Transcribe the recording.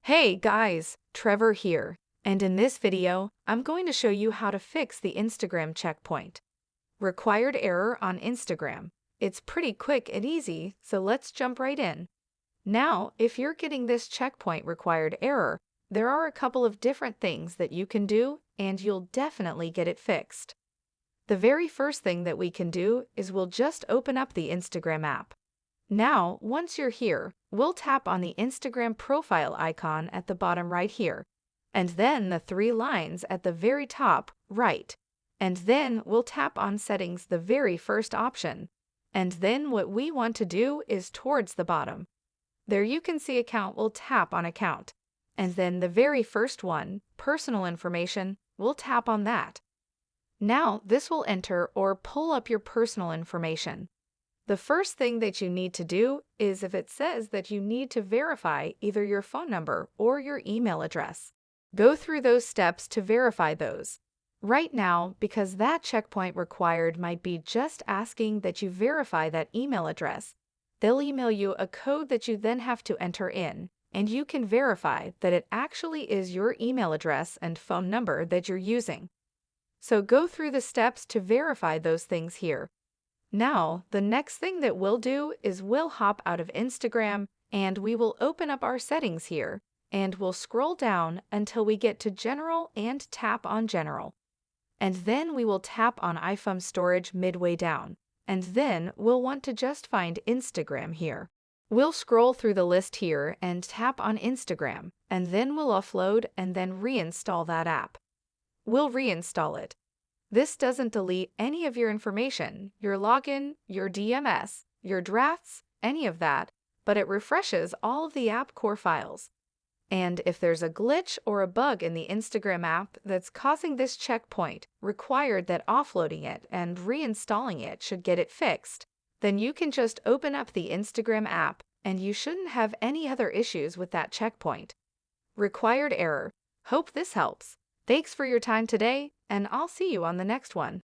Hey guys, Trevor here, and in this video, I'm going to show you how to fix the Instagram checkpoint. Required error on Instagram. It's pretty quick and easy, so let's jump right in. Now, if you're getting this checkpoint required error, there are a couple of different things that you can do, and you'll definitely get it fixed. The very first thing that we can do is we'll just open up the Instagram app. Now, once you're here, we'll tap on the Instagram profile icon at the bottom right here, and then the three lines at the very top right, and then we'll tap on settings, the very first option, and then what we want to do is towards the bottom. There you can see account, we'll tap on account, and then the very first one, personal information, we'll tap on that. Now, this will enter or pull up your personal information. The first thing that you need to do is if it says that you need to verify either your phone number or your email address. Go through those steps to verify those. Right now, because that checkpoint required might be just asking that you verify that email address, they'll email you a code that you then have to enter in, and you can verify that it actually is your email address and phone number that you're using. So go through the steps to verify those things here. Now, the next thing that we'll do is we'll hop out of Instagram and we will open up our settings here and we'll scroll down until we get to General and tap on General. And then we will tap on iPhone storage midway down, and then we'll want to just find Instagram here. We'll scroll through the list here and tap on Instagram, and then we'll offload and then reinstall that app. We'll reinstall it. This doesn't delete any of your information, your login, your DMS, your drafts, any of that, but it refreshes all of the app core files. And if there's a glitch or a bug in the Instagram app that's causing this checkpoint, required that offloading it and reinstalling it should get it fixed, then you can just open up the Instagram app and you shouldn't have any other issues with that checkpoint. Required error. Hope this helps. Thanks for your time today, and I'll see you on the next one.